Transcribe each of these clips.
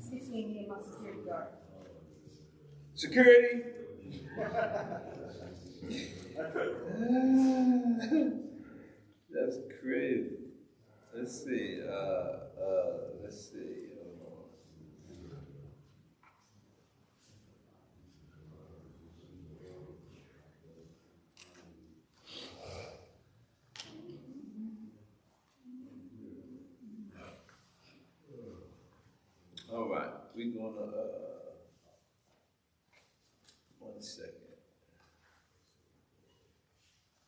CC my security guard. Security? That's crazy. Let's see. Let's see. All right, we're gonna, 1 second.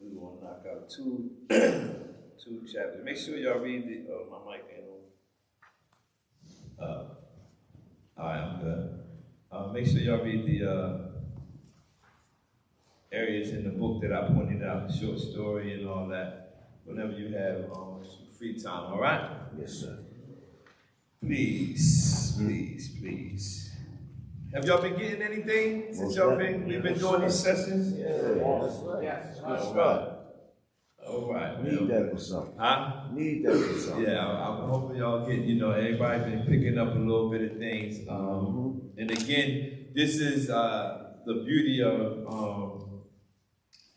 We want to knock out two chapters. Make sure y'all read the, my mic ain't on. All right, I'm good. Make sure y'all read the areas in the book that I pointed out, the short story and all that, whenever you have some free time, all right? Yes, sir. Please, please, please. Have y'all been getting anything since we've been doing these sessions? Yes. All right. All right. Need that for something. Huh? Need that for something. Yeah, I'm hoping y'all get, everybody been picking up a little bit of things. And again, this is the beauty of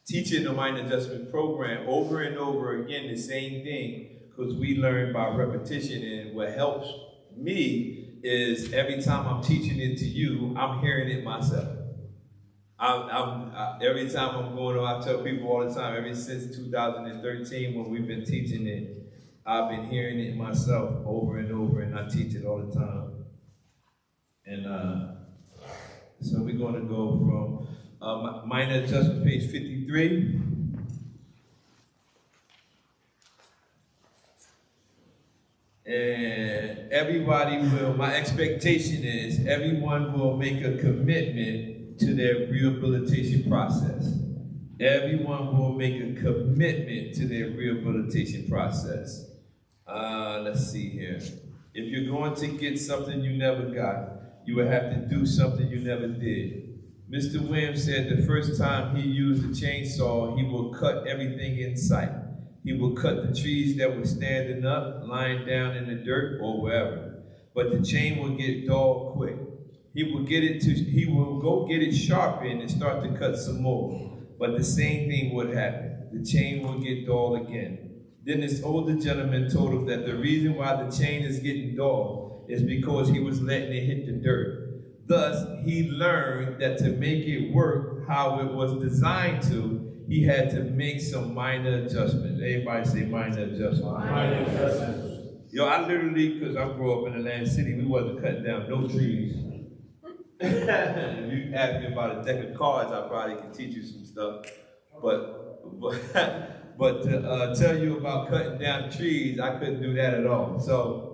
teaching the mind adjustment program over and over again, the same thing, because we learn by repetition, and what helps me is every time I'm teaching it to you, I'm hearing it myself. Every time I'm going on, I tell people all the time, ever since 2013 when we've been teaching it, I've been hearing it myself over and over, and I teach it all the time. And so we're going to go from minor adjustment, page 53. And everybody my expectation is everyone will make a commitment to their rehabilitation process. Everyone will make a commitment to their rehabilitation process. Let's see here. If you're going to get something you never got, you will have to do something you never did. Mr. Williams said the first time he used a chainsaw, he will cut everything in sight. He will cut the trees that were standing up, lying down in the dirt, or wherever. But the chain will get dull quick. He will go get it sharpened and start to cut some more. But the same thing would happen. The chain will get dull again. Then this older gentleman told him that the reason why the chain is getting dull is because he was letting it hit the dirt. Thus, he learned that to make it work how it was designed to, he had to make some minor adjustments. Everybody say minor adjustments. Minor adjustments. Yo, I literally, because I grew up in Atlantic City, we wasn't cutting down no trees. If you ask me about a deck of cards, I probably can teach you some stuff. But to tell you about cutting down trees, I couldn't do that at all. So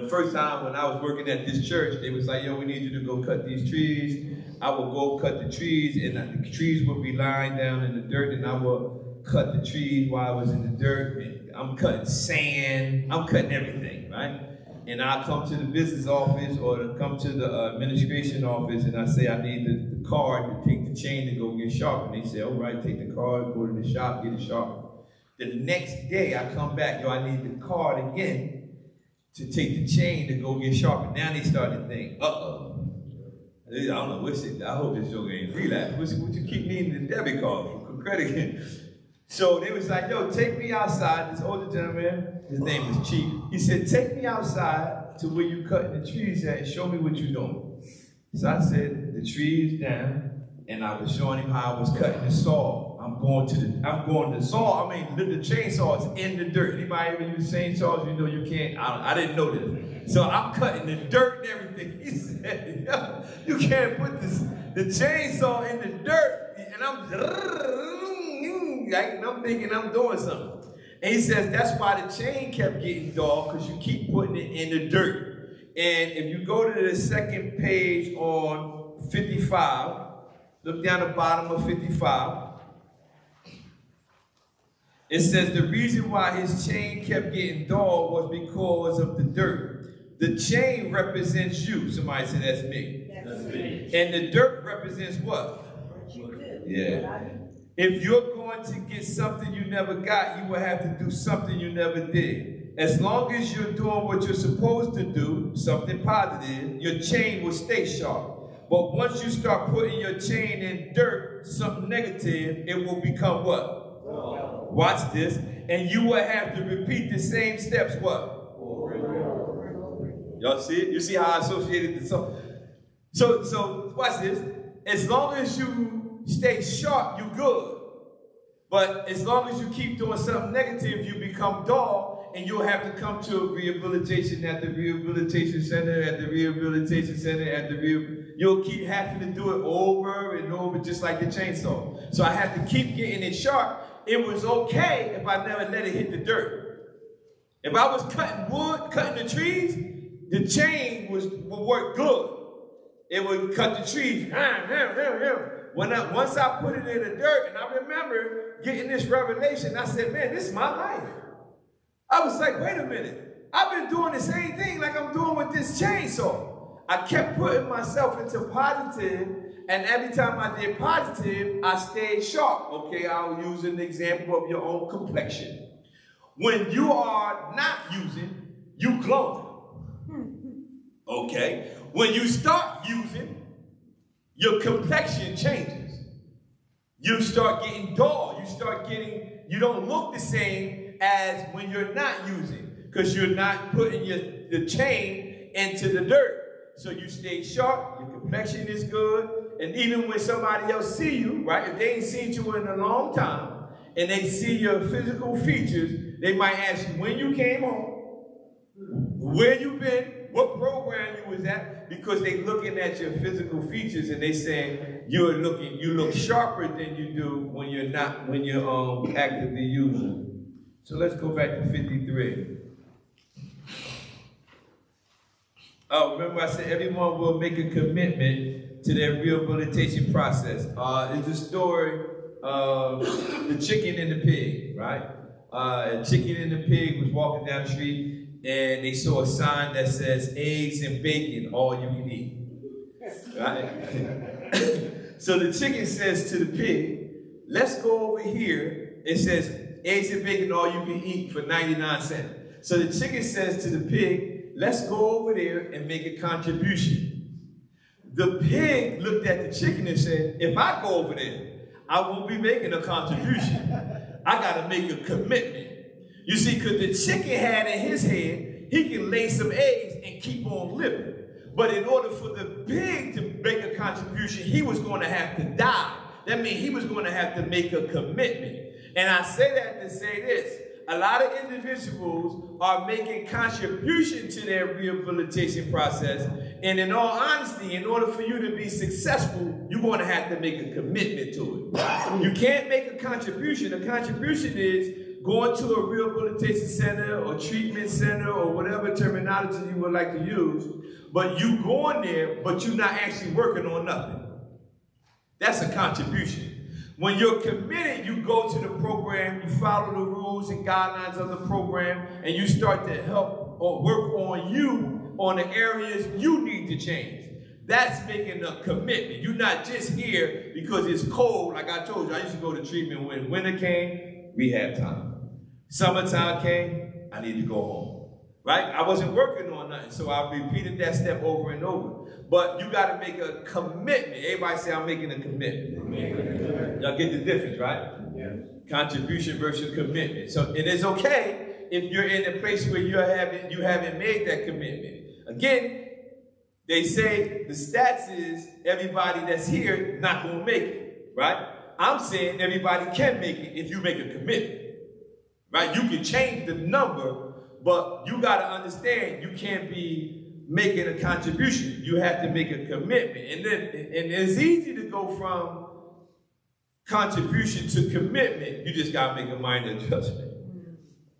first time when I was working at this church, they was like, yo, we need you to go cut these trees. I would go cut the trees, and the trees would be lying down in the dirt, and I would cut the trees while I was in the dirt. And I'm cutting sand, I'm cutting everything, right? And I come to the business office or come to the administration office, and I say I need the card to take the chain to go get sharpened. And they say, all right, take the card, go to the shop, get it sharpened. The next day I come back, yo, I need the card again to take the chain to go get sharpened. Now they start to think, uh-oh. I don't know what's it. I hope this joke ain't relapse. What you keep needing the debit card for credit? So they was like, yo, take me outside. This older gentleman, his name is Chief. He said, take me outside to where you cutting the trees at and show me what you're doing. So I said, the trees down, and I was showing him how I was cutting the saw. I'm going to saw. I mean, the chainsaw is in the dirt. Anybody ever use chainsaws? You know you can't. I didn't know this. So I'm cutting the dirt and everything. He said, yo, you can't put the chainsaw in the dirt. And I'm thinking I'm doing something. And he says, that's why the chain kept getting dull, because you keep putting it in the dirt. And if you go to the second page on 55, look down the bottom of 55. It says the reason why his chain kept getting dull was because of the dirt. The chain represents you. Somebody say that's me. That's me. And the dirt represents what? What you do. Yeah. If you're going to get something you never got, you will have to do something you never did. as long as you're doing what you're supposed to do, something positive, your chain will stay sharp. But once you start putting your chain in dirt, something negative, it will become what? Watch this. And you will have to repeat the same steps, what? Y'all see it? You see how I associated the song? So watch this. As long as you stay sharp, you good. But as long as you keep doing something negative, you become dull, and you'll have to come to a rehabilitation at the rehabilitation center, at the rehabilitation center, at the You'll keep having to do it over and over, just like the chainsaw. So I had to keep getting it sharp. It was okay if I never let it hit the dirt. If I was cutting wood, cutting the trees, the chain would work good. It would cut the trees. Once I put it in the dirt, and I remember getting this revelation, I said, man, this is my life. I was like, wait a minute. I've been doing the same thing like I'm doing with this chainsaw. I kept putting myself into positive, and every time I did positive, I stayed sharp. Okay, I'll use an example of your own complexion. When you are not using, you glow. Okay? When you start using, your complexion changes. You start getting dull. You don't look the same as when you're not using, because you're not putting the chain into the dirt. So you stay sharp, your complexion is good, and even when somebody else see you, right, if they ain't seen you in a long time, and they see your physical features, they might ask you when you came home, where you been, what program you was at, because they looking at your physical features and they saying you look sharper than you do when you're actively using. So let's go back to 53. Oh, remember I said everyone will make a commitment to their rehabilitation process. It's a story of the chicken and the pig, right? A chicken and the pig was walking down the street and they saw a sign that says eggs and bacon, all you can eat, right? So the chicken says to the pig, let's go over here. It says eggs and bacon, all you can eat for 99 cents. So the chicken says to the pig, let's go over there and make a contribution. The pig looked at the chicken and said, if I go over there, I won't be making a contribution. I got to make a commitment. You see, because the chicken had in his head, he can lay some eggs and keep on living. But in order for the pig to make a contribution, he was going to have to die. That means he was going to have to make a commitment. And I say that to say this. A lot of individuals are making contribution to their rehabilitation process. And in all honesty, in order for you to be successful, you're going to have to make a commitment to it. You can't make a contribution. A contribution is going to a rehabilitation center or treatment center or whatever terminology you would like to use, but you going there, but you're not actually working on nothing. That's a contribution. When you're committed, you go to the program, you follow the rules and guidelines of the program, and you start to help or work on you on the areas you need to change. That's making a commitment. You're not just here because it's cold. Like I told you, I used to go to treatment when winter came, rehab time. Summertime came, I need to go home. Right? I wasn't working on nothing, so I repeated that step over and over. But you got to make a commitment. Everybody say, I'm making a commitment. Y'all get the difference, right? Yeah. Contribution versus commitment. So it is okay if you're in a place where you haven't made that commitment. Again, they say the stats is everybody that's here not going to make it, right? I'm saying everybody can make it if you make a commitment, right? You can change the number, but you got to understand you can't be making a contribution. You have to make a commitment. And it's easy to go from contribution to commitment. You just got to make a minor adjustment.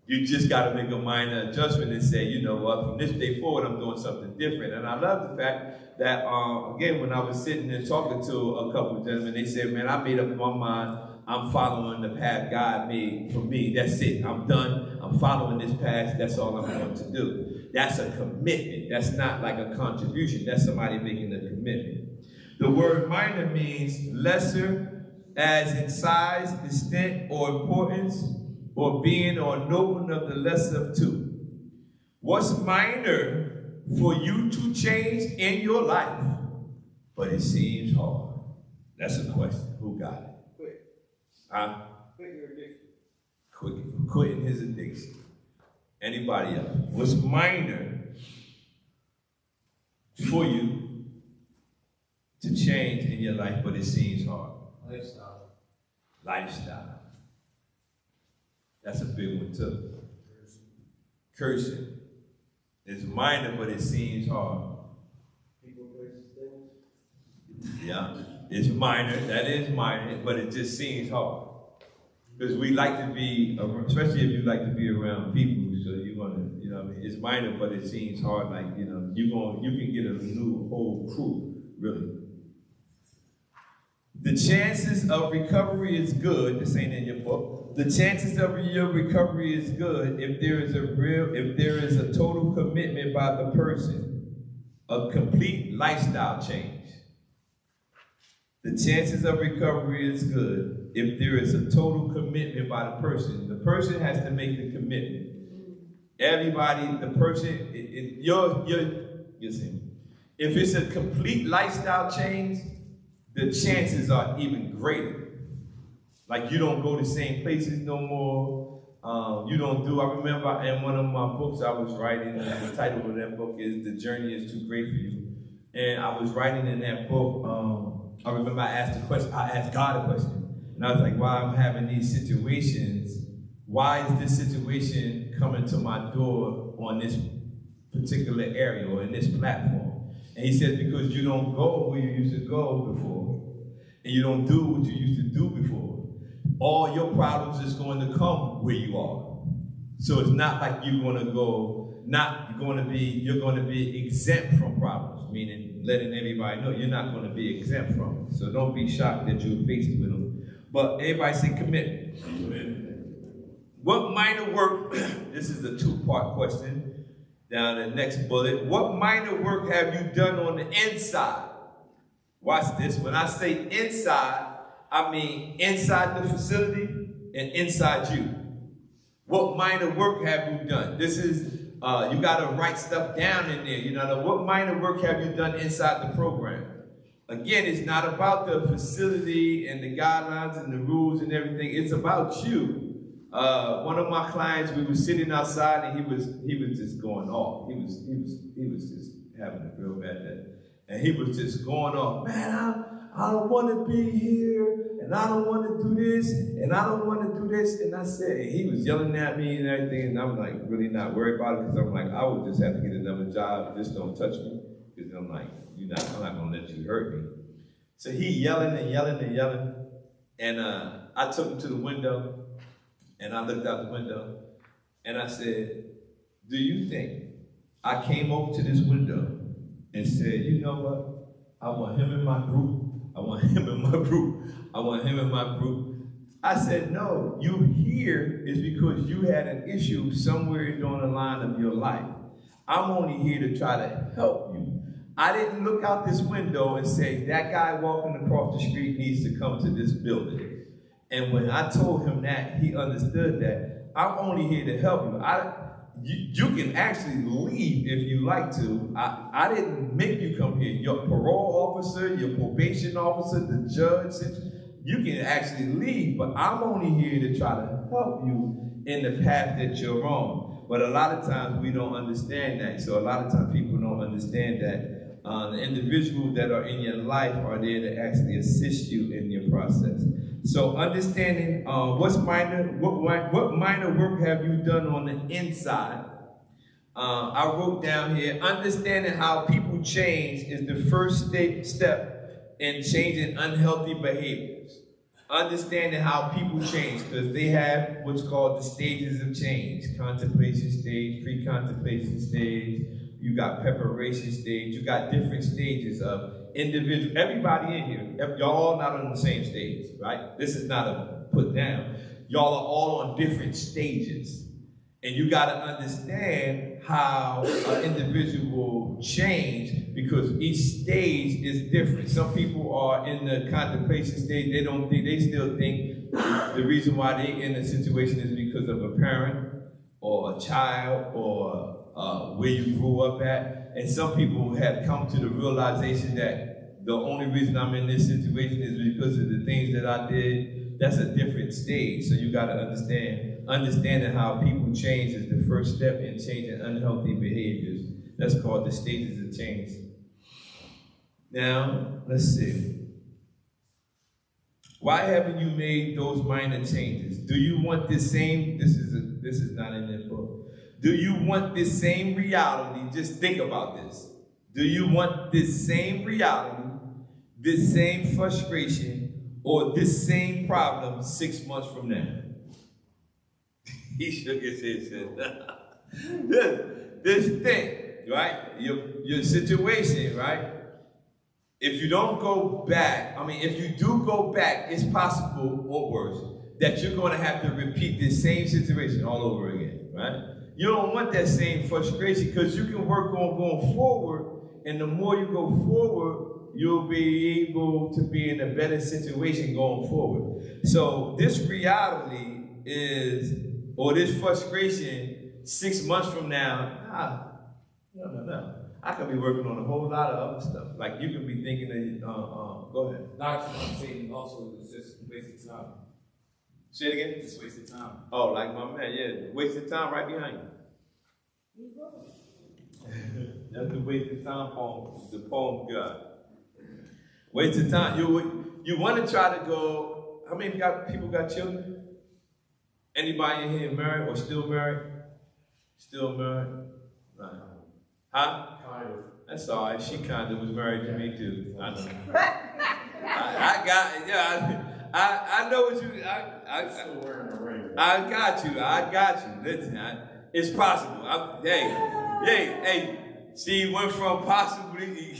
You just got to make a minor adjustment and say, you know what, from this day forward, I'm doing something different. And I love the fact that, again, when I was sitting and talking to a couple of gentlemen, they said, man, I made up my mind. I'm following the path God made for me. That's it. I'm done. I'm following this path. That's all I'm going to do. That's a commitment. That's not like a contribution. That's somebody making a commitment. The word minor means lesser, as in size, extent, or importance, or being or noting of the lesser of two. What's minor for you to change in your life, but it seems hard? That's a question. Who got it? Quit. Huh? Quit your addiction. Quitting his addiction. Anybody else? What's minor for you to change in your life, but it seems hard? Lifestyle. That's a big one too. Cursing. It's minor, but it seems hard. People, places, things. Yeah, it's minor. That is minor, but it just seems hard. Because we like to be, especially if you like to be around people, so you want to, you know what I mean? It's minor, but it seems hard. Like, you know, you can get a new whole crew, really. The chances of recovery is good. This ain't in your book. The chances of your recovery is good if there is a total commitment by the person, a complete lifestyle change. The chances of recovery is good if there is a total commitment by the person. The person has to make the commitment. Everybody, the person, listen, if it's a complete lifestyle change, the chances are even greater. Like you don't go to the same places no more. I remember in one of my books I was writing, the title of that book is The Journey is Too Great for You. And I was writing in that book, I remember I asked God a question. And I was like, why I'm having these situations, why is this situation coming to my door on this particular area or in this platform? And he said, because you don't go where you used to go before, and you don't do what you used to do before. All your problems is going to come where you are. So it's not like you're going to be exempt from problems, meaning letting everybody know you're not going to be exempt from it. So don't be shocked that you're faced with them. But everybody say commitment. What minor work, this is a two-part question. Down the next bullet. What minor work have you done on the inside? Watch this. When I say inside, I mean inside the facility and inside you. What minor work have you done? This is, you got to write stuff down in there. You know, what minor work have you done inside the program? Again, it's not about the facility and the guidelines and the rules and everything. It's about you. One of my clients, we were sitting outside and he was just going off. He was just having a real bad day. And he was just going off. Man, I don't want to be here, and I don't want to do this, and I don't want to do this. And I said, and he was yelling at me and everything, and I'm like really not worried about it because I'm like, I would just have to get another job. Just don't touch me. Because I'm like, I'm not gonna let you hurt me. So he yelling and yelling and yelling. And I took him to the window. And I looked out the window and I said, do you think I came over to this window and said, you know what? I want him in my group. I want him in my group. I want him in my group. I said, no, you here is because you had an issue somewhere down the line of your life. I'm only here to try to help you. I didn't look out this window and say, that guy walking across the street needs to come to this building. And when I told him that, he understood that I'm only here to help you. You can actually leave if you like to. I didn't make you come here. Your parole officer, your probation officer, the judge, you can actually leave. But I'm only here to try to help you in the path that you're on. But a lot of times we don't understand that. So a lot of times people don't understand that the individuals that are in your life are there to actually assist you in your process. So understanding what minor work have you done on the inside? I wrote down here, understanding how people change is the first step in changing unhealthy behaviors. Understanding how people change, because they have what's called the stages of change. Contemplation stage, pre-contemplation stage, you got preparation stage, you got different stages of individual. Everybody in here, y'all all not on the same stage, right? This is not a put down. Y'all are all on different stages. And you got to understand how an individual change, because each stage is different. Some people are in the contemplation stage, they still think the reason why they in a situation is because of a parent or a child or where you grew up at. And some people have come to the realization that the only reason I'm in this situation is because of the things that I did. That's a different stage. So you got to understanding how people change is the first step in changing unhealthy behaviors. That's called the stages of change. Now, let's see. Why haven't you made those minor changes? Do you want this same, this is not in the book. Do you want this same reality? Just think about this. Do you want this same reality, this same frustration, or this same problem 6 months from now? He shook his head and said, this thing, right? Your situation, right? If you don't go back, if you do go back, it's possible, or worse, that you're going to have to repeat this same situation all over again, right? You don't want that same frustration because you can work on going forward, and the more you go forward, you'll be able to be in a better situation going forward. So this reality is, or this frustration 6 months from now, no. I could be working on a whole lot of other stuff. Like you could be thinking of, go ahead. Not saying also it's just wasted time. Say it again? Just wasted time. Oh, like my man, yeah. Wasted time right behind you. That's the wasted time poem, the poem of God. Wasted time. You want to try to go, how many people got children? Anybody in here married or still married? Still married? Right. Huh? Kind of. That's all right. She kind of was married to me too. I know. I got, yeah. I know what you. I'm still wearing a ring. I got you. Listen, it's possible. Hey. She went from possibly.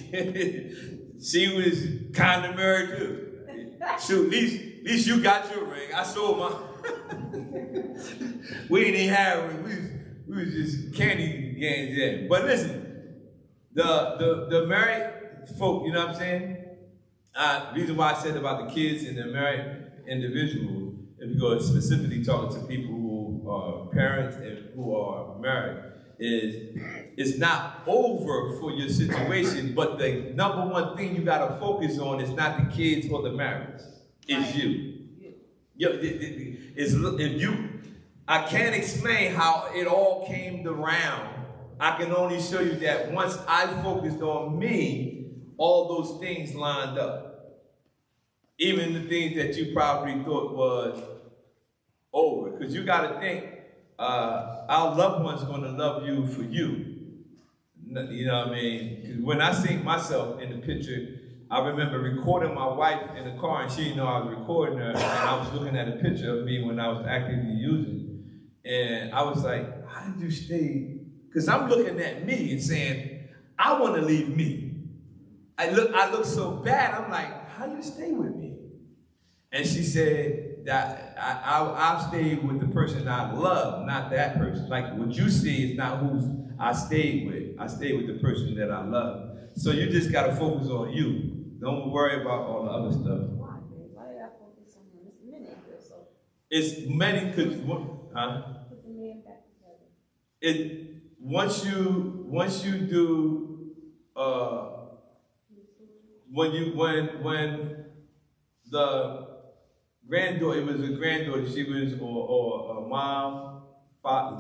She was kind of married too. Shoot, at least you got your ring. I sold mine. We didn't even have a ring. We was just candy games then. But listen, the married folk, you know what I'm saying? The reason why I said about the kids and the married individual is because specifically talking to people who are parents and who are married is it's not over for your situation, but the number one thing you got to focus on is not the kids or the marriage. It's you. If you. I can't explain how it all came around. I can only show you that once I focused on me, all those things lined up. Even the things that you probably thought was over. Because you got to think, our loved one's going to love you for you. You know what I mean? Because when I see myself in the picture, I remember recording my wife in the car, and she didn't know I was recording her, and I was looking at a picture of me when I was actively using. And I was like, how did you stay? Because I'm looking at me and saying, I want to leave me. I look so bad. I'm like, how do you stay with me? And she said that I've stayed with the person I love, not that person. Like what you see is not who I stayed with. I stayed with the person that I love. So you just got to focus on you. Don't worry about all the other stuff. Why did I focus on him? It's many good, so It's many, because, huh? put the man back together. Once you do, when the granddaughter, it was a granddaughter, she was, or a mom,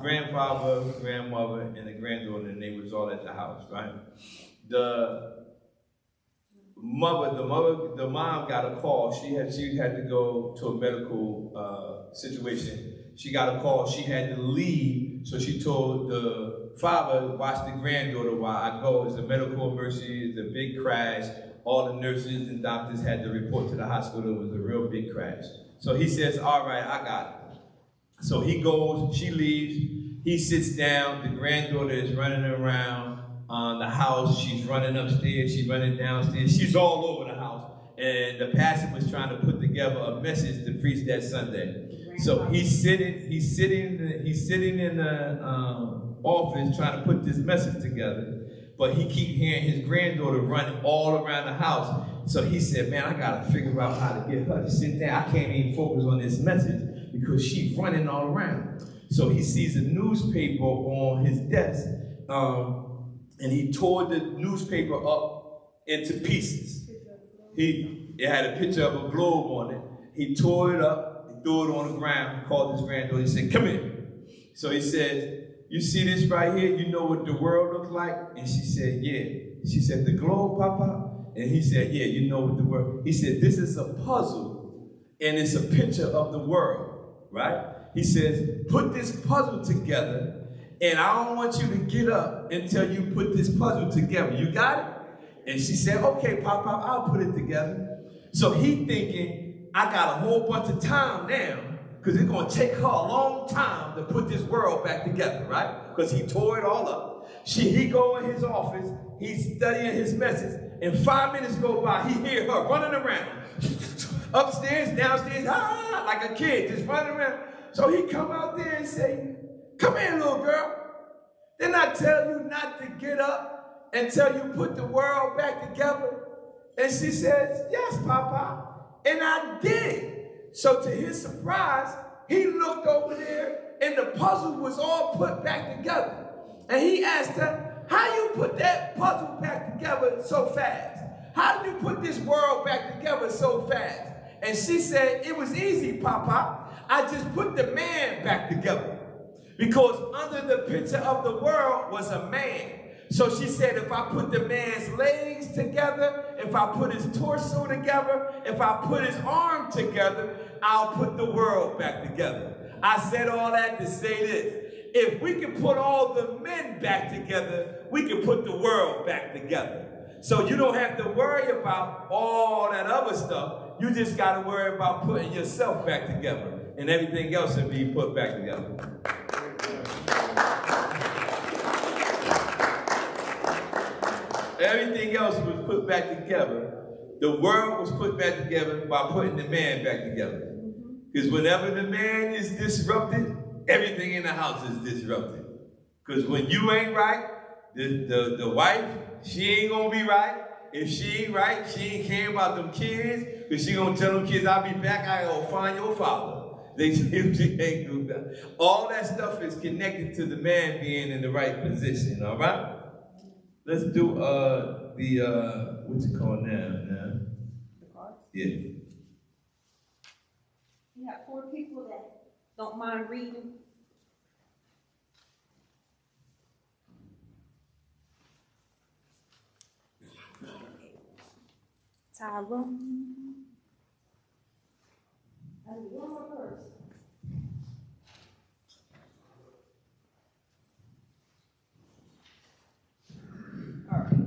grandfather, grandmother, and a granddaughter, and they was all at the house, right? The mom got a call. She had to go to a medical situation. She got a call. She had to leave, so she told the father, watch the granddaughter while I go. It's a medical emergency. It's a big crash. All the nurses and doctors had to report to the hospital. It was a real big crash. So he says, all right, I got it. So he goes, she leaves. He sits down. The granddaughter is running around the house. She's running upstairs. She's running downstairs. She's all over the house. And the pastor was trying to put together a message to preach that Sunday. So he's sitting in the office trying to put this message together. But he keep hearing his granddaughter running all around the house. So he said, man, I got to figure out how to get her to sit down. I can't even focus on this message because she's running all around. So he sees a newspaper on his desk, and he tore the newspaper up into pieces. It had a picture of a globe on it. He tore it up, he threw it on the ground, he called his granddaughter, he said, come here. So he said, you see this right here? You know what the world looks like? And she said, yeah. She said, the globe, Papa? And he said, yeah, you know what the world. He said, this is a puzzle, and it's a picture of the world, right? He says, put this puzzle together, and I don't want you to get up until you put this puzzle together. You got it? And she said, okay, Papa, I'll put it together. So he thinking, I got a whole bunch of time now, because it's going to take her a long time to put this world back together, right? Because he tore it all up. He go in his office, he's studying his message, and 5 minutes go by, he hear her running around. Upstairs, downstairs, like a kid, just running around. So he come out there and say, come here, little girl. Didn't I tell you not to get up until you put the world back together? And she says, yes, Papa. And I did. So to his surprise, he looked over there and the puzzle was all put back together. And he asked her, how you put that puzzle back together so fast? How did you put this world back together so fast? And she said, it was easy, Papa. I just put the man back together. Because under the picture of the world was a man. So she said, if I put the man's legs together, if I put his torso together, if I put his arm together, I'll put the world back together. I said all that to say this. If we can put all the men back together, we can put the world back together. So you don't have to worry about all that other stuff. You just got to worry about putting yourself back together. And everything else will be put back together. Everything else was put back together. The world was put back together by putting the man back together. Because whenever the man is disrupted, everything in the house is disrupted. Because when you ain't right, the wife, she ain't gonna be right. If she ain't right, she ain't caring about them kids. Because she gonna tell them kids, I'll be back, I gotta find your father. She ain't do that. All that stuff is connected to the man being in the right position, all right? Let's do what's it called now? The cards. Yeah. You have 4 people that don't mind reading. Tyrone. I need one more person. All right.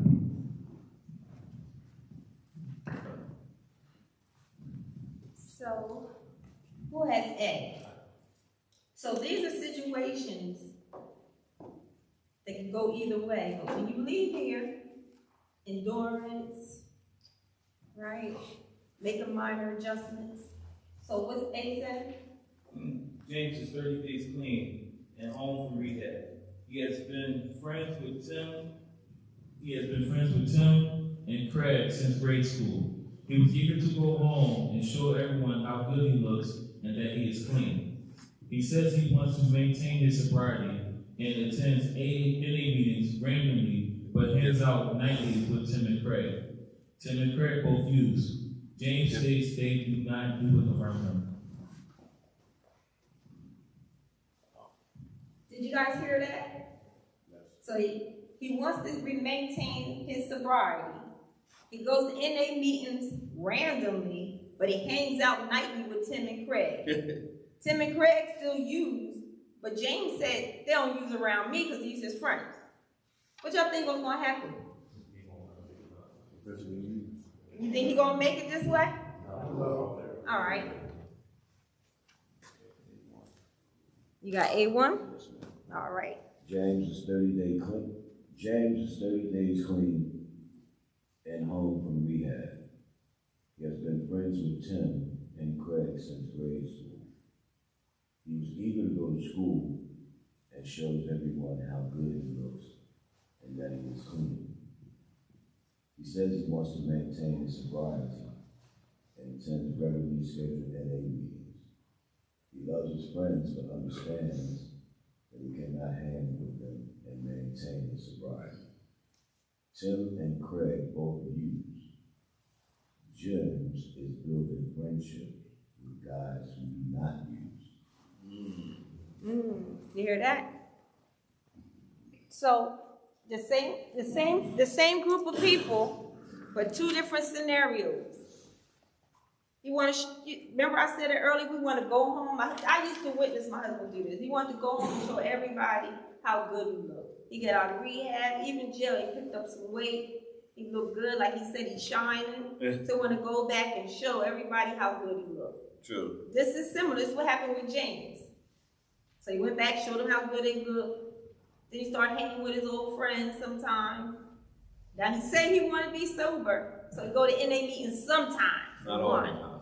So, who has A? So these are situations that can go either way. But when you leave here, endurance, right? Making minor adjustments. So what's A say? James is 30 days clean and home from rehab. He has been friends with Tim and Craig since grade school. He was eager to go home and show everyone how good he looks and that he is clean. He says he wants to maintain his sobriety and attends NA meetings randomly, but hangs out nightly with Tim and Craig. Tim and Craig both use. James states they do not do it around him. Did you guys hear that? Yes. So he wants to maintain his sobriety. He goes to NA meetings randomly, but he hangs out nightly with Tim and Craig. Tim and Craig still use, but James said they don't use around me because he's his friends. What y'all think was going to happen? You think he gonna make it this way? All right. You got A1? All right. James is 30 days clean and home from rehab. He has been friends with Tim and Craig since grade school. He was eager to go to school and shows everyone how good he looks and that he is clean. He says he wants to maintain his sobriety and attends regularly scheduled NA meetings. He loves his friends but understands that he cannot hang with them and maintain his sobriety. Tim and Craig both use. James is building friendship with guys who do not use. You hear that? So the same group of people, but two different scenarios. You want to, remember I said it earlier, we want to go home. I used to witness my husband do this. He wanted to go home and show everybody how good he looked. He got out of rehab, even jail, he picked up some weight. He looked good, like he said he's shining. So he want to go back and show everybody how good he looked. True. This is similar. This is what happened with James. So he went back, showed them how good they looked. Then he started hanging with his old friends sometime. Now he said he wanted to be sober, so he go to NA meetings sometimes. Not all the time.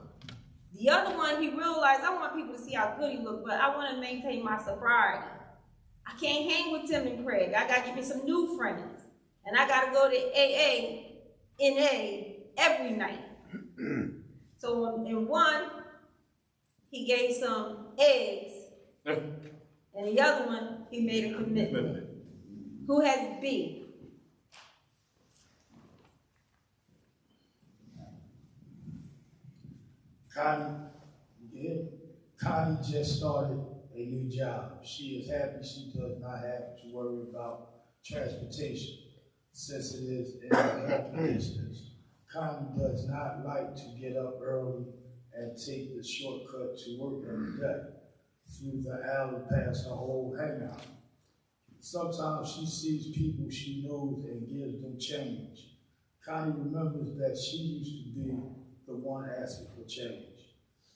The other one, he realized, I want people to see how good he look, but I want to maintain my sobriety. I can't hang with Tim and Craig. I got to give me some new friends. And I got to go to AA, NA, every night. So in one, he gave some eggs. And the other one, he made a commitment. Who has B? Connie, yeah, Connie just started a new job. She is happy she does not have to worry about transportation since it is in a distance. Connie does not like to get up early and take the shortcut to work every day through the alley past her old hangout. Sometimes she sees people she knows and gives them change. Connie remembers that she used to be the one asking for change.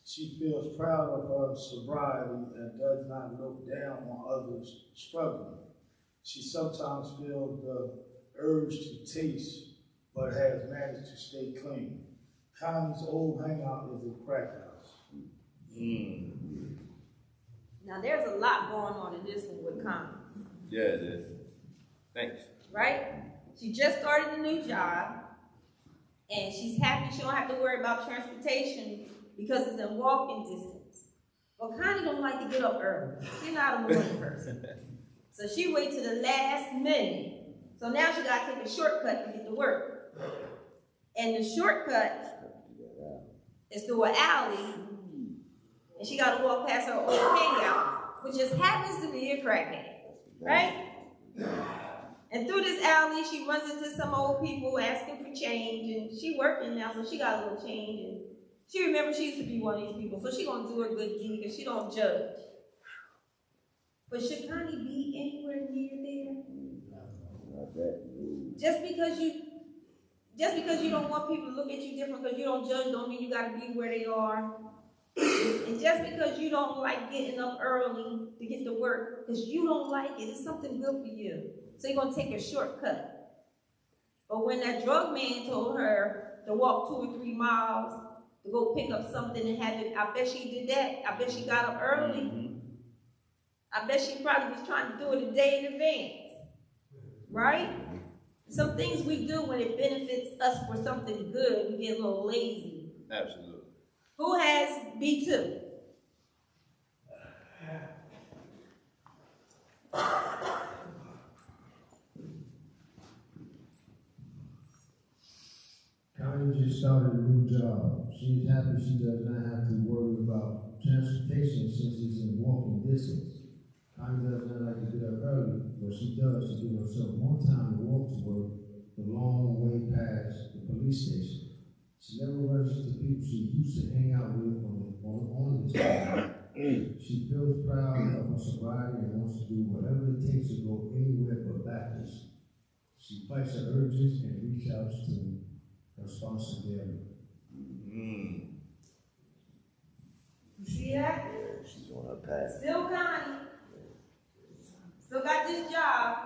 She feels proud of her sobriety and does not look down on others struggling. She sometimes feels the urge to taste, but has managed to stay clean. Connie's old hangout is a crack house. Now there's a lot going on in this one with Connie. Yeah, it is. Thanks. Right? She just started a new job, and she's happy she don't have to worry about transportation because it's in walking distance. Well, Connie don't like to get up early. She's not a morning person. So she waits to the last minute. So now she got to take a shortcut to get to work. And the shortcut is through an alley, and she got to walk past her old hangout, which just happens to be a crackhead, right? And through this alley, she runs into some old people asking for change, and she working now, so she got a little change. And she remembers she used to be one of these people, so she gonna do her good deed because she don't judge. But should Connie be anywhere near there? Just because you don't want people to look at you different because you don't judge, don't mean you gotta be where they are. And just because you don't like getting up early to get to work because you don't like it, it's something good for you. So you're gonna take a shortcut. But when that drug man told her to walk 2 or 3 miles to go pick up something and have it, I bet she did that. I bet she got up early. I bet she probably was trying to do it a day in advance. Right? Some things we do when it benefits us for something good, we get a little lazy. Absolutely. Who has B2? Connie just started a new job. She is happy she does not have to worry about transportation since it's in walking distance. Connie does not like to get up early, but she does to give herself more time to walk to work the long way past the police station. She never rushes to people she used to hang out with on this time. She feels proud of her sobriety and wants to do whatever it takes to go anywhere but backwards. She fights her urges and reaches out to her sponsor daily. You see that? She's on her path. Still Connie. Still got this job,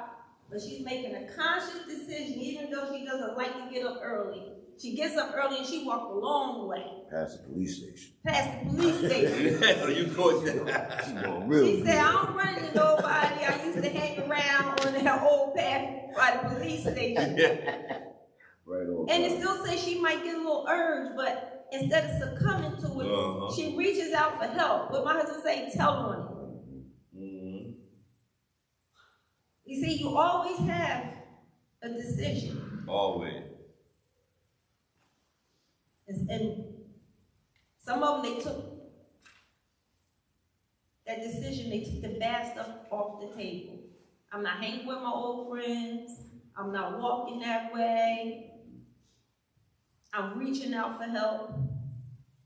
but she's making a conscious decision, even though she doesn't like to get up early. She gets up early and she walks a long way. Past the police station. Past the police station. You coach She's going real She good. said, I don't run into nobody. I used to hang around on that old path by the police station. Right on. And it still says she might get a little urge, but instead of succumbing to it, she reaches out for help. What my husband say, tell on it. You see, you always have a decision. Always. And some of them, they took that decision, they took the bad stuff off the table. I'm not hanging with my old friends. I'm not walking that way. I'm reaching out for help.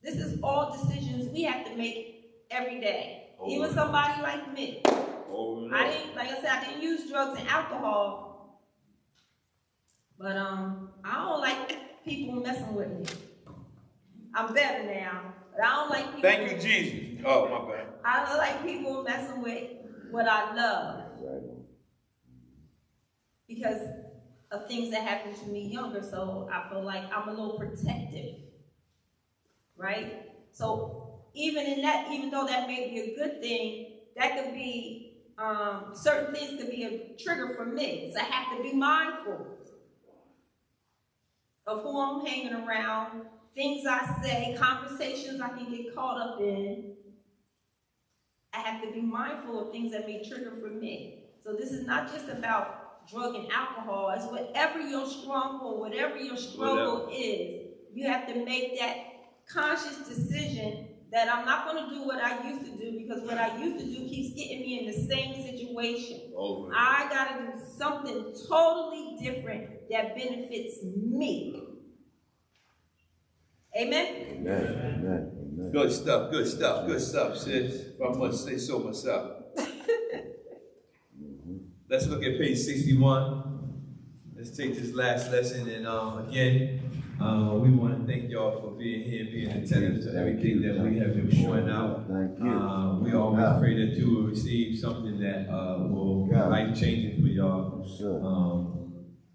This is all decisions we have to make every day. Even somebody like me. Like I said, I didn't use drugs and alcohol, but I don't like people messing with me. I'm better now, but I don't like people. Thank you, Jesus. Oh, my bad. I don't like people messing with what I love. Because of things that happened to me younger, so I feel like I'm a little protective, right? So even in that, even though that may be a good thing, that could be, certain things could be a trigger for me. So I have to be mindful of who I'm hanging around, things I say, conversations I can get caught up in. I have to be mindful of things that may trigger for me. So this is not just about drug and alcohol. It's whatever your stronghold, whatever your struggle is, you have to make that conscious decision that I'm not going to do what I used to do, because what I used to do keeps getting me in the same situation. I got to do something totally different that benefits me. Amen? Amen. Good stuff, sis. If I must say so myself. Let's look at page 61. Let's take this last lesson, and again, we want to thank y'all for being here, being attentive to everything that we have been pouring out. Thank you. We always pray that you will receive something that will be life-changing for y'all.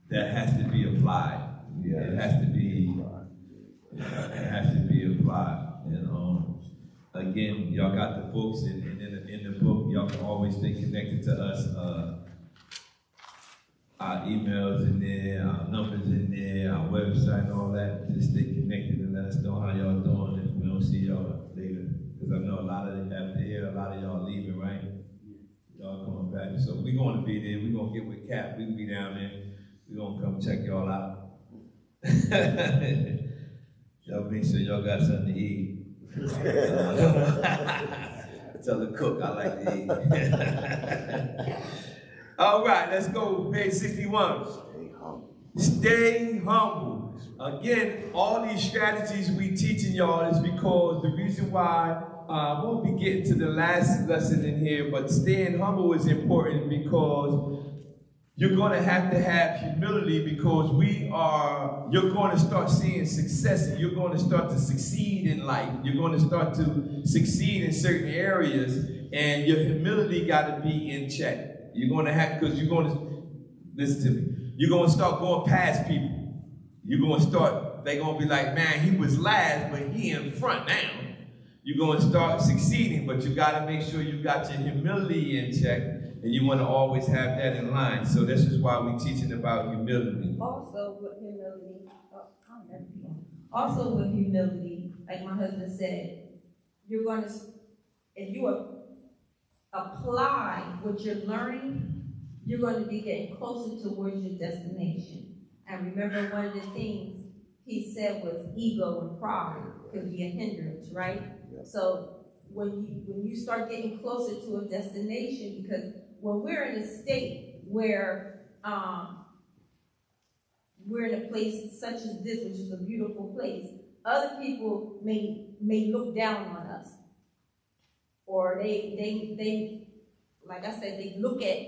That has to be applied. It has to be applied. And again, y'all got the books, and in the book, y'all can always stay connected to us. Our emails in there, our numbers in there, our website, all that. Just stay connected and let us know how y'all doing if we don't see y'all later. Because I know a lot of after here, a lot of y'all leaving, right? Y'all coming back. So we're going to be there. We're going to get with Cap. We'll be down there. We're going to come check y'all out. Y'all make sure y'all got something to eat. Tell the cook I like to eat. All right, let's go. Page 61. Stay humble. Again, all these strategies we teaching y'all is because the reason why I won't be getting to the last lesson in here, but staying humble is important because you're going to have humility, because you're going to start seeing success, and you're going to start to succeed in life. You're going to start to succeed in certain areas, and your humility got to be in check. You're going to have, because you're going to, listen to me, you're going to start going past people. You're going to start, they're going to be like, man, he was last, but he in front now. You're going to start succeeding, but you got to make sure you got your humility in check, and you want to always have that in line. So this is why we're teaching about humility. Also with humility, like my husband said, you're going to, if you apply what you're learning, you're going to be getting closer towards your destination. And remember, one of the things he said was ego and pride could be a hindrance, right? Yeah. So when you start getting closer to a destination, because when we're in a state where we're in a place such as this, which is a beautiful place, other people may look down on us. Or they, like I said, they look at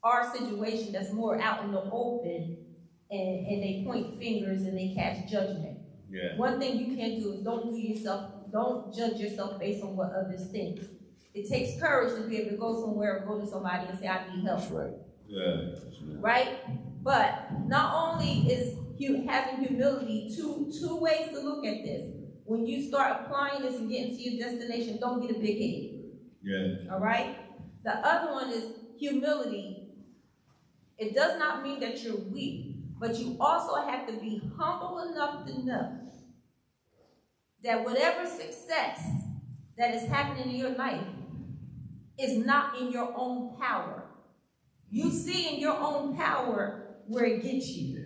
our situation that's more out in the open, and they point fingers and they cast judgment. Yeah. One thing you can't do is don't judge yourself based on what others think. It takes courage to be able to go somewhere or go to somebody and say, I need help. That's right. Yeah. Right? But not only is having humility, two ways to look at this. When you start applying this and getting to your destination, don't get a big head. Yeah. All right? The other one is humility. It does not mean that you're weak, but you also have to be humble enough to know that whatever success that is happening in your life is not in your own power. You see in your own power where it gets you.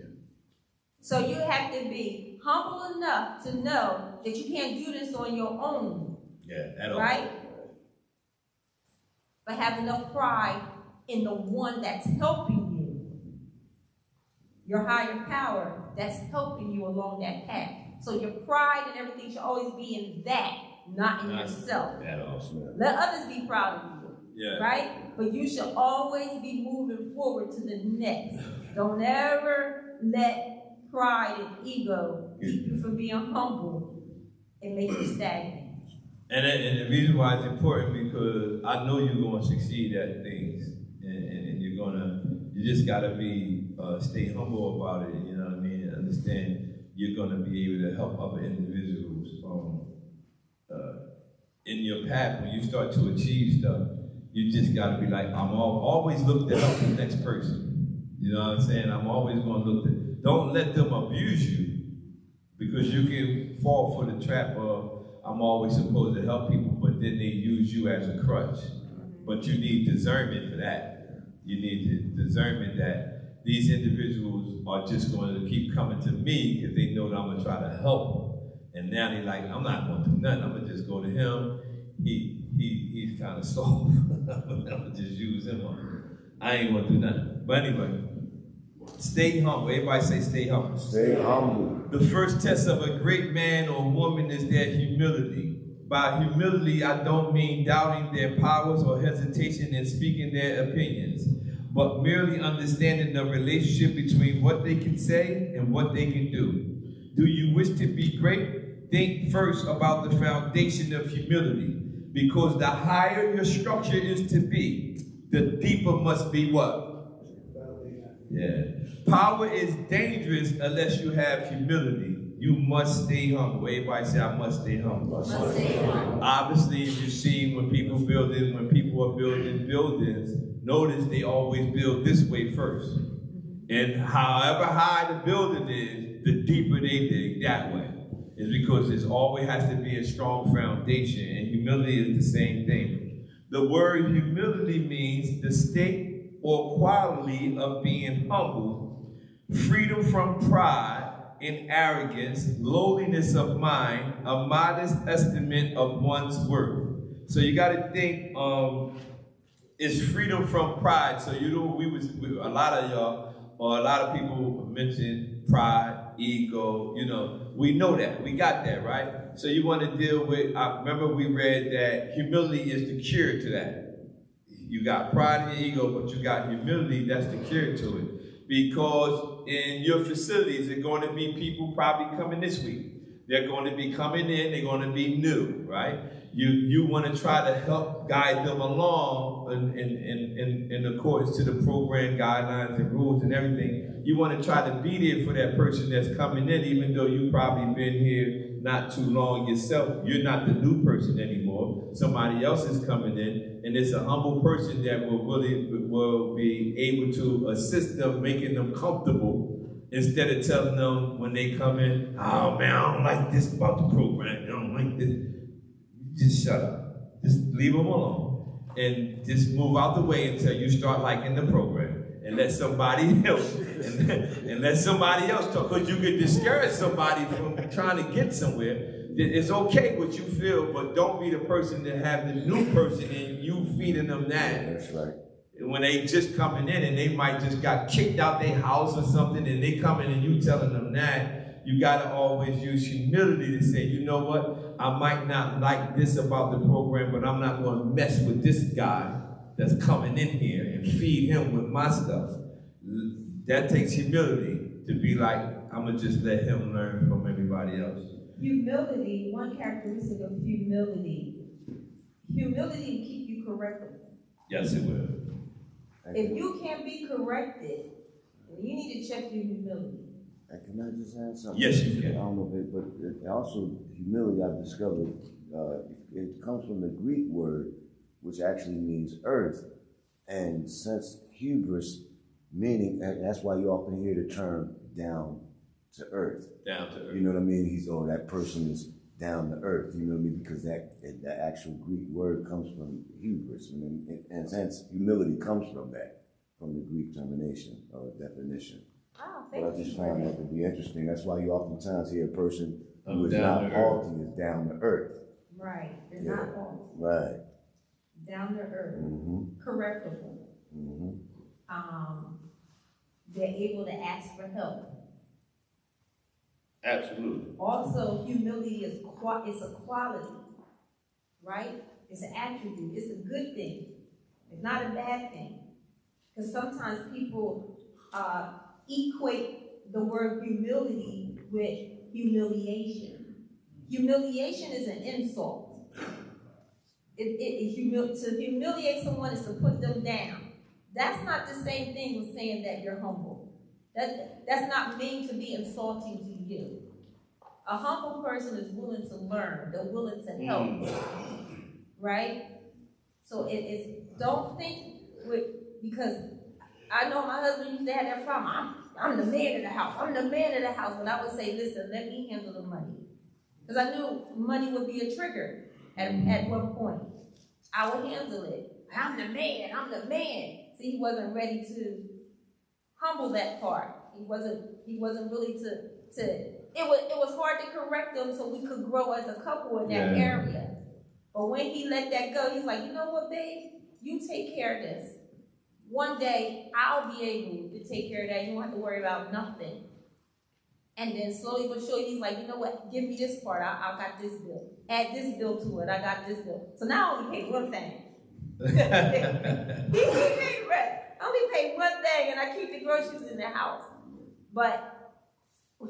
So you have to be humble enough to know that you can't do this on your own. Yeah, at all. Right? But have enough pride in the one that's helping you. Your higher power that's helping you along that path. So your pride and everything should always be in that, not in yourself. At all. Let others be proud of you. Yeah. Right? But you should always be moving forward to the next. Don't ever let pride and ego keep you from being humble and make you stagnant. And the reason why it's important because I know you're going to succeed at things, and you just got to be stay humble about it. You know what I mean? And understand you're going to be able to help other individuals in your path. When you start to achieve stuff, you just got to be like, always look to help the next person. You know what I'm saying? I'm always going to look to. Don't let them abuse you, because you can fall for the trap of, I'm always supposed to help people, but then they use you as a crutch. But you need discernment for that. You need the discernment that these individuals are just going to keep coming to me because they know that I'm going to try to help them. And now they're like, I'm not going to do nothing. I'm going to just go to him. He's kind of soft. I'm going to just use him. I ain't going to do nothing. But anyway, stay humble. Everybody say stay humble. Stay humble. The first test of a great man or woman is their humility. By humility, I don't mean doubting their powers or hesitation in speaking their opinions, but merely understanding the relationship between what they can say and what they can do. Do you wish to be great? Think first about the foundation of humility, because the higher your structure is to be, the deeper must be what? Yeah. Power is dangerous unless you have humility. You must stay humble. Everybody say, I must stay humble. Obviously, if you see when people are building buildings, notice they always build this way first. And however high the building is, the deeper they dig that way. It's because there always has to be a strong foundation, and humility is the same thing. The word humility means the state or quality of being humble, freedom from pride and arrogance, lowliness of mind, a modest estimate of one's worth. So you got to think it's freedom from pride. So a lot of y'all, or a lot of people mention pride, ego, we know that, we got that, right? So you want to deal with, remember we read that humility is the cure to that. You got pride and ego, but you got humility, that's the cure to it. Because in your facilities, there are going to be people probably coming this week. They're going to be coming in, they're going to be new, right? You want to try to help guide them along in accordance to the program guidelines and rules and everything. You want to try to be there for that person that's coming in, even though you've probably been here not too long yourself. You're not the new person anymore. Somebody else is coming in, and it's a humble person that will be able to assist them, making them comfortable, instead of telling them when they come in, oh man, I don't like this about the program, I don't like this. Just shut up. Just leave them alone. And just move out the way until you start liking the program. And let somebody else, and let somebody else talk. Because you can discourage somebody from trying to get somewhere. It's okay what you feel, but don't be the person that have the new person and you feeding them that. That's right. When they just coming in and they might just got kicked out their house or something, and they come in and you telling them that, you got to always use humility to say, you know what, I might not like this about the program, but I'm not going to mess with this guy that's coming in here and feed him with my stuff. That takes humility to be like, I'm going to just let him learn from everybody else. Humility, one characteristic of humility will keep you correctable. Yes, it will. If you can't be corrected, you need to check your humility. Can I just add something? Yes, you can. I don't know if it, but also humility, I've discovered, it comes from the Greek word, which actually means earth. And since hubris, meaning, and that's why you often hear the term down to earth. Down to earth. You know what I mean? That person is down to earth, you know what I mean? Because that actual Greek word comes from hubris. And in a sense, humility comes from that. from the Greek termination or definition. Oh, But I thank just you. found that to be interesting. That's why you oftentimes hear a person who is Down not to earth. haughty is down to earth. Right, they're Yeah. not all Right. down to earth, Mm-hmm. correctable. Mm-hmm. They're able to ask for help. Absolutely. Also, humility is it's a quality, right? It's an attribute. It's a good thing. It's not a bad thing. Because sometimes people equate the word humility with humiliation. Humiliation is an insult. To humiliate someone is to put them down. That's not the same thing with saying that you're humble. That's not meant to be insulting to you. A humble person is willing to learn. They're willing to help, right? So don't think because I know my husband used to have that problem. I'm the man of the house. I'm the man of the house. But I would say, listen, let me handle the money. Because I knew money would be a trigger at one point. I would handle it. I'm the man. I'm the man. See, he wasn't ready to humble that part. He wasn't really it was hard to correct him so we could grow as a couple in that area. But when he let that go, he's like, you know what, babe? You take care of this. One day, I'll be able to take care of that. You won't have to worry about nothing. And then slowly but surely, he's like, you know what? Give me this part. I got this bill. Add this bill to it. I got this bill. So now I only pay one thing. he paid rent. I only pay one thing, and I keep the groceries in the house. But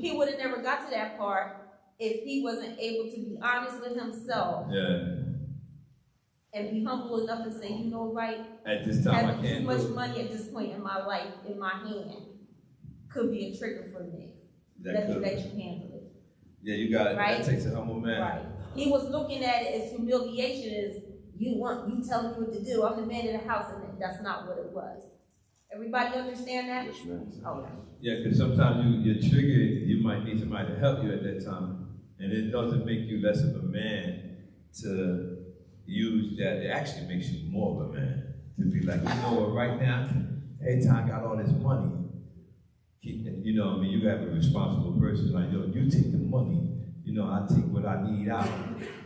he would have never got to that part if he wasn't able to be honest with himself. And be humble enough to say, you know, right? At this time, I having can't too much do it. money at this point in my life, in my hand, could be a trigger for me. Let me let you handle it. Yeah, you got it. Right? That takes a humble man. Right. He was looking at it as humiliation, as you telling me what to do. I'm the man of the house, and that's not what it was. Everybody understand that? Yes, ma'am. Okay. Yeah, because sometimes you're triggered, you might need somebody to help you at that time. And it doesn't make you less of a man to use that. It actually makes you more of a man. To be like, you know what, right now, every time I got all this money, you know what I mean, you have a responsible person like, yo, you take the money, you know, I take what I need out.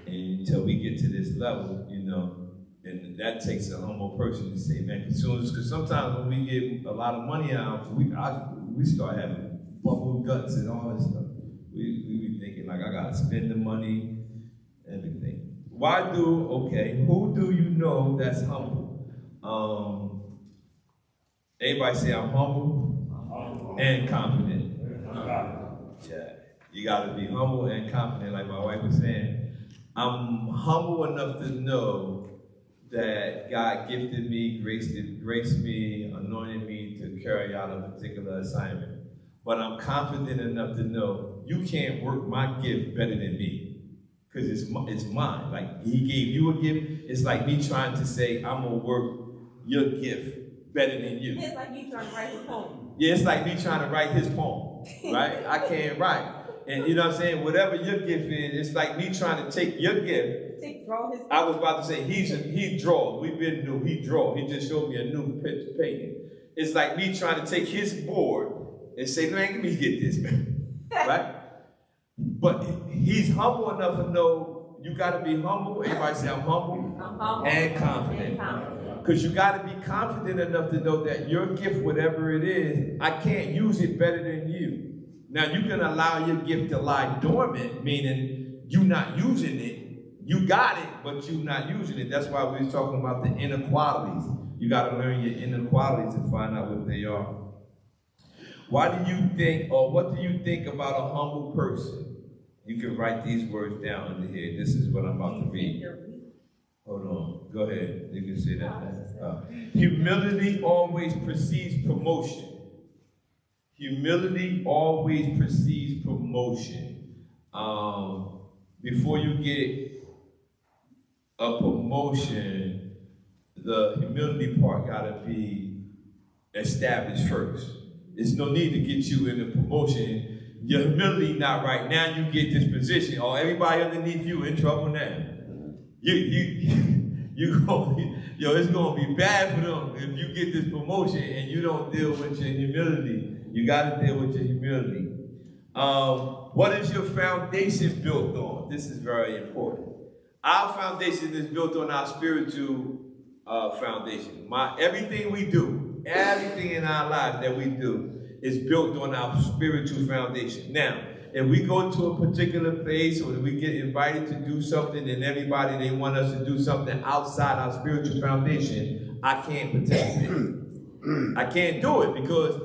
And until we get to this level, you know, and that takes a humble person to say, man, because sometimes when we get a lot of money out, we start having bubble guts and all this stuff. We be thinking like, I gotta spend the money, everything. Who do you know that's humble? Everybody say I'm humble and confident. Yeah, you gotta be humble and confident, like my wife was saying. I'm humble enough to know that God gifted me, graced me, anointed me to carry out a particular assignment. But I'm confident enough to know you can't work my gift better than me, because it's mine. Like he gave you a gift, it's like me trying to say I'm gonna work your gift better than you. It's like you trying to write a poem. Yeah, it's like me trying to write his poem, right? I can't write. And you know what I'm saying? Whatever your gift is, it's like me trying to take your gift. Draw his. I was about to say, he draws. We've been new, he draws. He just showed me a new painting. It's like me trying to take his board and say, man, let me get this, man. Right? But he's humble enough to know you got to be humble. Everybody say, I'm humble and confident. Because you got to be confident enough to know that your gift, whatever it is, I can't use it better than you. Now, you can allow your gift to lie dormant, meaning you're not using it. You got it, but you're not using it. That's why we was talking about the inner qualities. You got to learn your inner qualities and find out what they are. Why do you think, or what do you think about a humble person? You can write these words down under here. This is what I'm about to read. Hold on. Go ahead. You can say that. Humility always precedes promotion. Humility always precedes promotion. Before you get a promotion, the humility part gotta be established first. There's no need to get you in a promotion. Your humility not right. Now you get this position, or everybody underneath you in trouble now. You it's gonna be bad for them if you get this promotion and you don't deal with your humility. You gotta deal with your humility. What is your foundation built on? This is very important. Our foundation is built on our spiritual foundation. Everything we do, everything in our lives that we do is built on our spiritual foundation. Now, if we go to a particular place or if we get invited to do something and everybody, they want us to do something outside our spiritual foundation, I can't participate. I can't do it because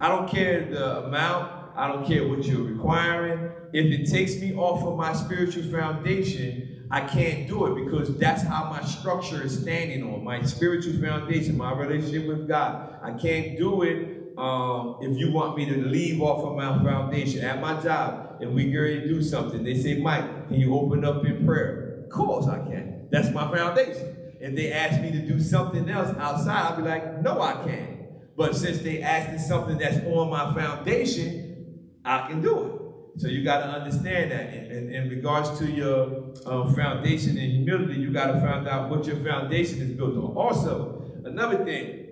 I don't care the amount, I don't care what you're requiring. If it takes me off of my spiritual foundation, I can't do it because that's how my structure is standing on, my spiritual foundation, my relationship with God. I can't do it if you want me to leave off of my foundation. At my job, if we get ready to do something, they say, Mike, can you open up in prayer? Of course I can. That's my foundation. If they ask me to do something else outside, I'll be like, no, I can't. But since they asked me something that's on my foundation, I can do it. So you got to understand that. In regards to your foundation and humility, you got to find out what your foundation is built on. Also, another thing,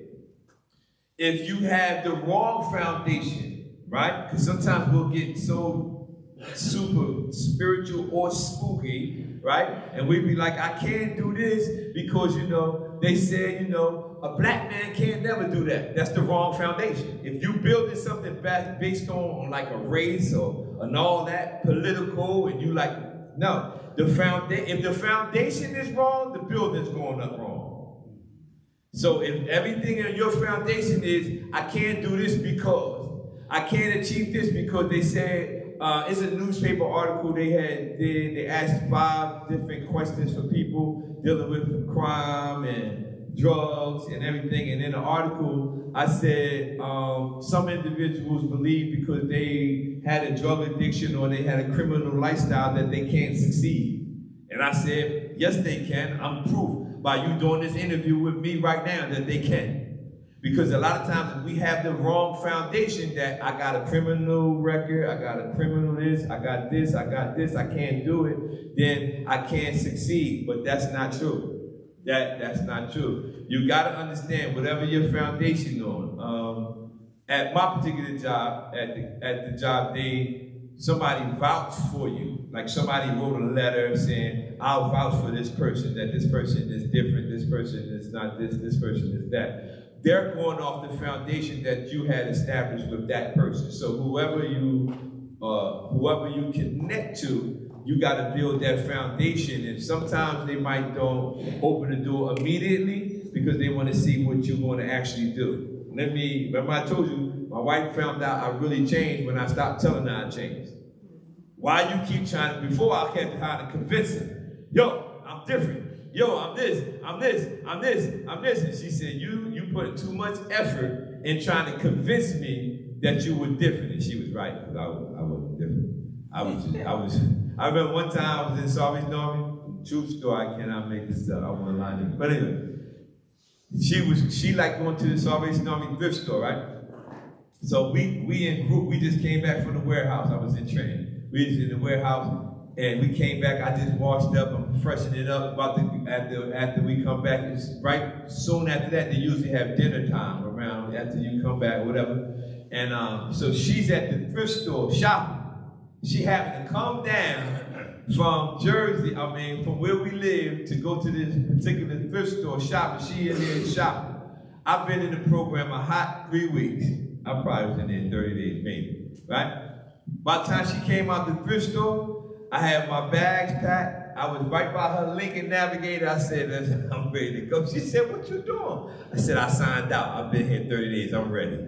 if you have the wrong foundation, right? Because sometimes we'll get so super spiritual or spooky, right? And we'd be like, I can't do this because, they said, a black man can't never do that. That's the wrong foundation. If you building something based on like a race and all that, political, and you like, no. If the foundation is wrong, the building's going up wrong. So if everything in your foundation is, I can't do this because, I can't achieve this because they said, it's a newspaper article they asked 5 different questions for people dealing with crime and drugs and everything. And in the article, I said some individuals believe because they had a drug addiction or they had a criminal lifestyle that they can't succeed. And I said, yes, they can. I'm proof by you doing this interview with me right now that they can. Because a lot of times if we have the wrong foundation that I got a criminal record, I got a criminal this, I got this, I can't do it, then I can't succeed. But that's not true. That's not true. You got to understand whatever your foundation on. At my particular job, at the job, somebody vouched for you. Like somebody wrote a letter saying, I'll vouch for this person, that this person is different, this person is not this person is that. They're going off the foundation that you had established with that person. So whoever you connect to, you got to build that foundation. And sometimes they might don't open the door immediately because they want to see what you're going to actually do. Remember I told you, my wife found out I really changed when I stopped telling her I changed. Why you keep trying to, before I kept trying to convince her, yo, I'm different. Yo, I'm this. And she said, you put too much effort in trying to convince me that you were different. And she was right, because I wasn't different. I remember one time I was in Salvation Army, true story, I cannot make this up, I want to lie to you. But anyway, she liked going to the Salvation Army thrift store, right? So we in group, we just came back from the warehouse. I was in training. We was in the warehouse, and we came back. I just washed up, I'm freshening it up. After we come back, it's right soon after that. They usually have dinner time around after you come back, whatever. And so she's at the thrift store shopping. She happened to come down from Jersey, from where we live, to go to this particular thrift store shopping. She in there shopping. I've been in the program a hot 3 weeks. I probably was in there 30 days, maybe, right? By the time she came out the thrift store, I had my bags packed. I was right by her Lincoln Navigator. I said, I'm ready to go. She said, what you doing? I said, I signed out. I've been here 30 days. I'm ready.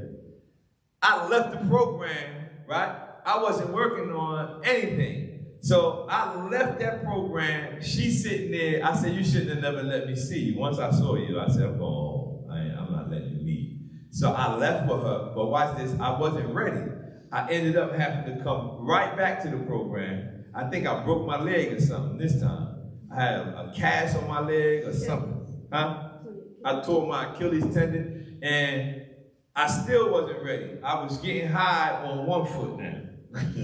I left the program, right? I wasn't working on anything. So I left that program. She's sitting there. I said, you shouldn't have never let me see you. Once I saw you, I said, I'm going home. I'm not letting you leave. So I left with her. But watch this. I wasn't ready. I ended up having to come right back to the program. I think I broke my leg or something this time. I had a cast on my leg or something. I tore my Achilles tendon, and I still wasn't ready. I was getting high on one foot now. Like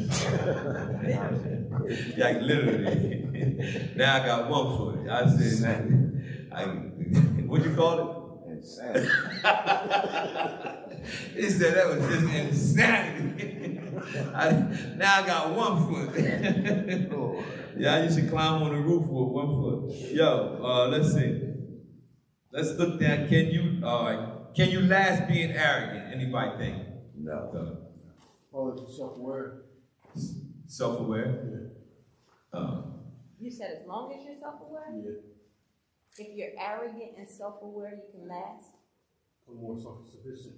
literally. Now I got 1 foot. I said, what you call it? Insanity. He said that was just insanity. Now I got 1 foot. Yeah, I used to climb on the roof with 1 foot. Yo, let's see. Let's look down. Can you last being arrogant? Anybody think? No. Oh, self-aware. Self-aware? You said as long as you're self-aware? Yeah. If you're arrogant and self-aware, you can last? I'm more self-sufficient.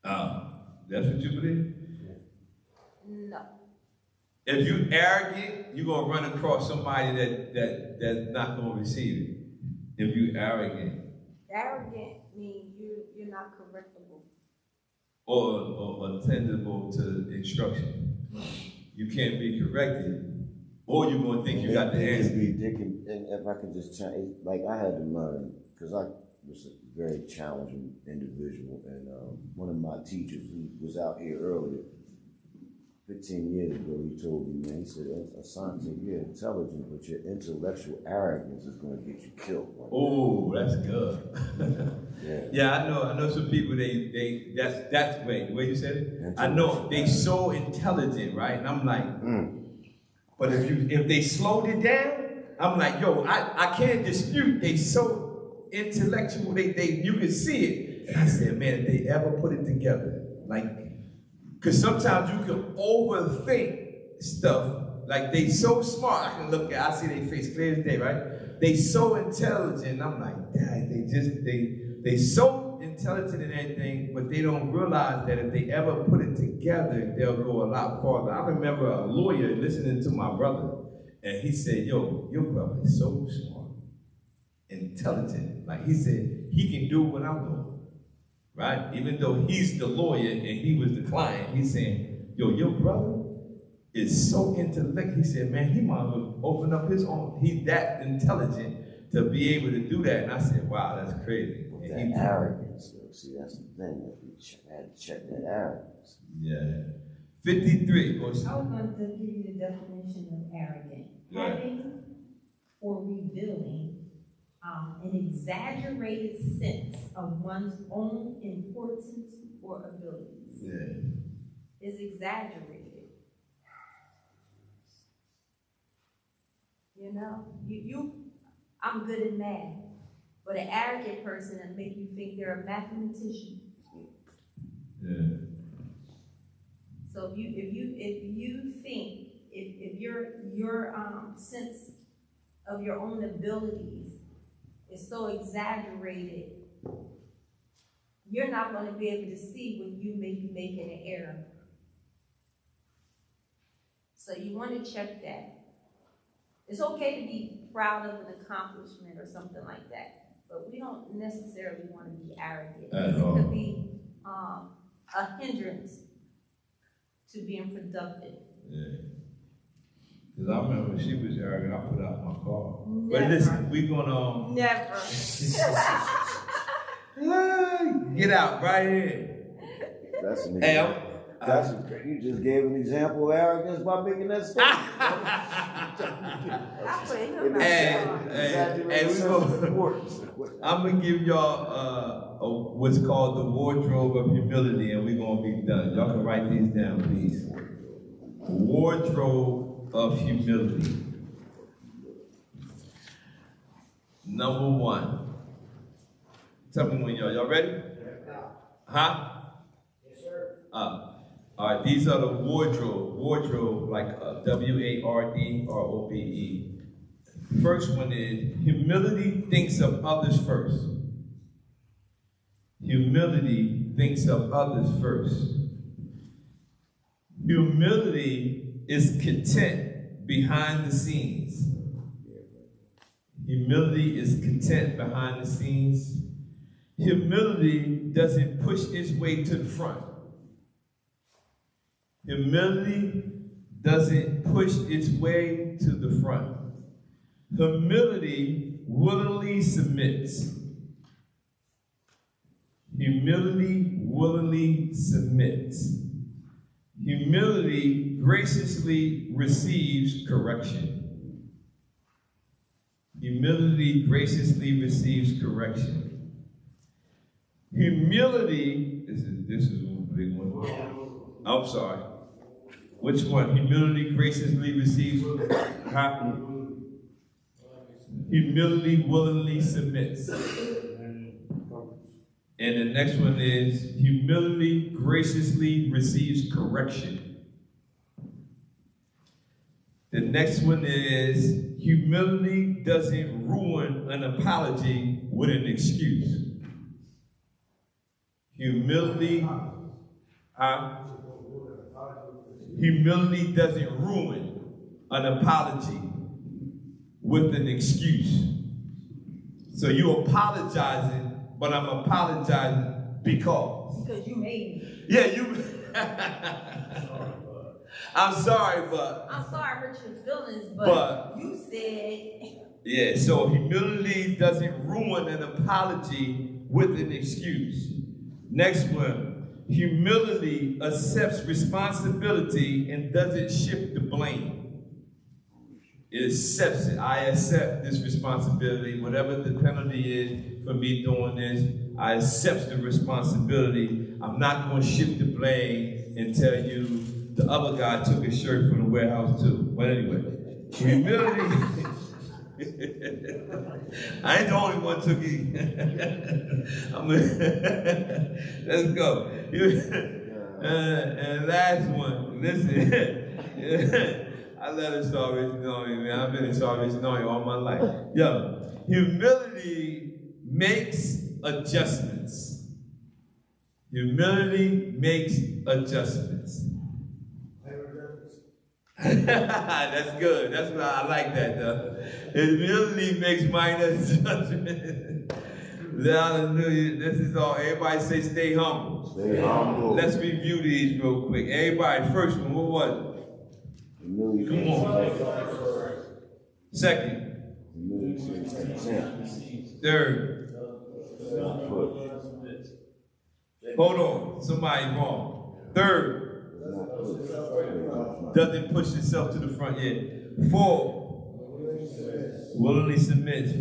That's what you believe? No. If you're arrogant, you're gonna run across somebody that's not gonna receive it. If you're arrogant. Arrogant means you're not correctable. Or attendable to instruction. You can't be corrected, or you're gonna think you got the answer. And if I could just change, like I had to learn, because I was a very challenging individual, and one of my teachers who was out here earlier, 15 years ago, he told me, man, he said, Asante, you're intelligent, but your intellectual arrogance is going to get you killed. Oh, that's good. Yeah, I know some people, that's the way you said it. I know, they so intelligent, right? And I'm like, but if they slowed it down, I'm like, yo, I can't dispute, they so intellectual, you can see it. And I said, man, if they ever put it together, like, because sometimes you can overthink stuff. Like they so smart. I see their face clear as day, right? They so intelligent. I'm like, dang, they so intelligent in everything, but they don't realize that if they ever put it together, they'll go a lot farther. I remember a lawyer listening to my brother, and he said, yo, your brother is so smart, intelligent. Like he said, he can do what I'm doing. Right? Even though he's the lawyer and he was the client, he's saying, yo, your brother is so intellectual. He said, man, he might as well open up his own. He's that intelligent to be able to do that. And I said, wow, that's crazy. That arrogance, though. See, that's the thing. I had to check that arrogance. Yeah. 53. I was going to give you the definition of arrogant. Right. Having or revealing an exaggerated sense of one's own importance or abilities. Yeah. Is exaggerated. You know, I'm good at math, but an arrogant person will make you think they're a mathematician. Yeah. So if you think if your sense of your own abilities is so exaggerated, you're not going to be able to see when you may be making an error. So you want to check that. It's okay to be proud of an accomplishment or something like that, but we don't necessarily want to be arrogant. It could be a hindrance to being productive. Yeah. Because I remember when she was arrogant, I put out my car. Never. But listen, we're going to... Never. Get out right here. That's an Hey, example. You just gave an example of arrogance by making that statement. I'm going to give y'all what's called the wardrobe of humility, and we're going to be done. Y'all can write these down, please. Wardrobe of humility. Number 1. Tell me when y'all ready? Huh? Yes, sir. All right, these are the wardrobe like WARDROBE. First one is humility thinks of others first. Humility thinks of others first. Humility is content behind the scenes. Humility is content behind the scenes. Humility doesn't push its way to the front. Humility doesn't push its way to the front. Humility willingly submits. Humility willingly submits. Humility graciously receives correction. Humility graciously receives correction. Humility, this is a big one. I'm sorry. Which one? Humility graciously receives. Humility willingly submits. And the next one is humility graciously receives correction. The next one is humility doesn't ruin an apology with an excuse. Humility doesn't ruin an apology with an excuse. So you apologizing, but I'm apologizing because. Because you made me. Yeah, you. I'm sorry, but. I'm sorry I hurt your feelings, but you said. Yeah, so humility doesn't ruin an apology with an excuse. Next one, humility accepts responsibility and doesn't shift the blame. It accepts it. I accept this responsibility. Whatever the penalty is for me doing this, I accept the responsibility. I'm not going to shift the blame and tell you the other guy took his shirt from the warehouse too. But anyway, humility. I ain't the only one took it. Let's go. And last one, listen. I let it Salvation Army, man. I've been in Salvation Army all my life. Yo, humility makes adjustments. Humility makes adjustments. That's good. That's why I like that, though. Humility makes minor adjustments. Hallelujah. This is all. Everybody say stay humble. Stay humble. Let's review these real quick. Everybody, first one, what was it? Humility. Come on. Second. Humility takes contempt. Third. Not put. Hold on. Somebody wrong. Third. Doesn't push itself to the front yet. 4. Willingly submits. 5.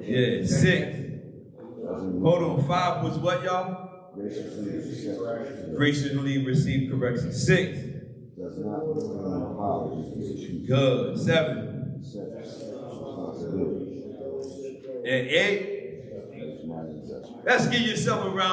Yeah. 6. Hold on. 5 was what, y'all? Graciously receive correction. 6. Does not apologize. Good. 7. And 8. Let's give yourself a round.